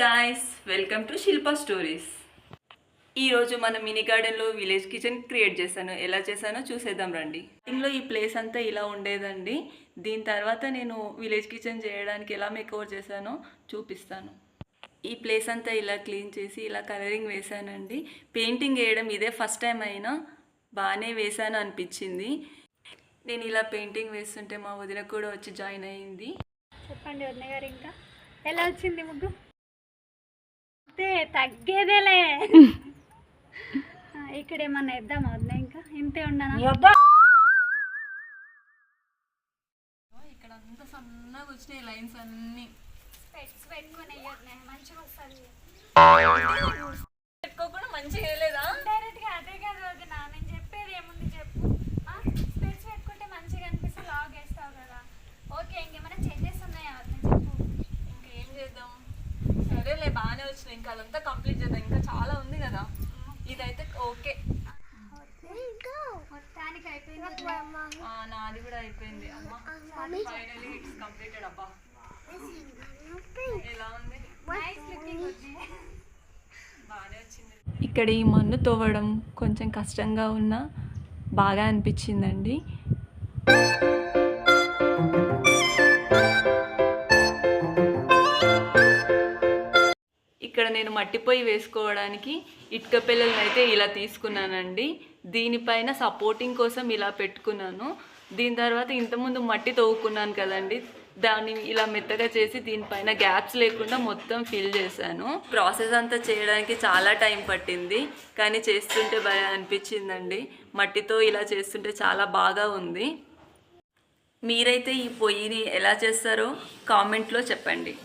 Guys, welcome to Shilpa stories. ఈరోజు మన mini గార్డెన్లో విలేజ్ కిచెన్ క్రియేట్ చేశాను. ఎలా చేశానో చూసేద్దాం రండి. స్టార్టింగ్లో ఈ ప్లేస్ అంతా ఇలా ఉండేదండి. దీని తర్వాత నేను విలేజ్ కిచెన్ చేయడానికి ఎలా మేకోవర్ చేశానో చూపిస్తాను. ఈ ప్లేస్ అంతా ఇలా క్లీన్ చేసి ఇలా కలరింగ్ వేశానండి. పెయింటింగ్ వేయడం ఇదే ఫస్ట్ టైం అయినా బాగానే వేశాను అనిపించింది. నేను ఇలా పెయింటింగ్ వేస్తుంటే మా వదిన కూడా వచ్చి జాయిన్ అయ్యింది. చెప్పండి వదిన గారు, ఇంకా ఎలా వచ్చింది ముగ్గు? అంతే, తగ్గేదేలే. ఇక్కడ ఏమన్నా ఇద్దామా వదిన? ఇంకా ఇంతే ఉండనా? ఇక్కడ అంతా సన్నగా వచ్చినాయి లైన్స్ అన్నీ. పెట్టుకుని మంచిగా వస్తుంది. పెట్టుకోకుండా మంచిగా వేయలేదా? డైరెక్ట్గా అదే కదా వదిన, నేను చెప్పేది ఏముంది చెప్పు. స్పెట్స్ పెట్టుకుంటే మంచిగా అనిపిస్తే లాగ్ వేస్తావు కదా. ఓకే, ఇంకేమైనా చేంజెస్ ఉన్నాయా వదిన చెప్పు. ఇంకేం చేద్దాం, సరేలే బాగానే వచ్చినాయి. ఇంకా అదంతా కంప్లీట్ చేద్దాం, ఇంకా చాలా ఉంది కదా. ఇదైతే ఓకే, మొత్తానికి అయిపోయింది. నాది కూడా అయిపోయింది. అమ్మ ఫైనల్లీ ఇట్స్ కంప్లీటెడ్. అబ్బా ఎలా ఉంది? బాగానే వచ్చింది. ఇక్కడ ఈ మన్ను తవ్వడం కొంచెం కష్టంగా ఉన్నా బాగా అనిపించిందండి. ఇక్కడ నేను మట్టి పొయ్యి వేసుకోవడానికి ఇటుక పిల్లలను అయితే ఇలా తీసుకున్నానండి. దీనిపైన సపోర్టింగ్ కోసం ఇలా పెట్టుకున్నాను. దీని తర్వాత ఇంతకుముందు మట్టి తవ్వుకున్నాను కదండి, దాన్ని ఇలా మెత్తగా చేసి దీనిపైన గ్యాప్స్ లేకుండా మొత్తం ఫిల్ చేశాను. ప్రాసెస్ అంతా చేయడానికి చాలా టైం పట్టింది, కానీ చేస్తుంటే బాగా అనిపించిందండి. మట్టితో ఇలా చేస్తుంటే చాలా బాగా ఉంది. మీరైతే ఈ పొయ్యిని ఎలా చేస్తారో కామెంట్లో చెప్పండి.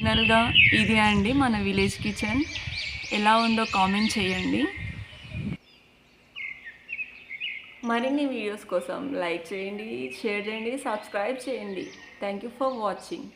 ఫైనల్గా ఇదే అండి మన విలేజ్ కిచెన్. ఎలా ఉందో కామెంట్ చేయండి. మరిన్ని వీడియోస్ కోసం లైక్ చేయండి, షేర్ చేయండి, సబ్స్క్రైబ్ చేయండి. Thank you for watching.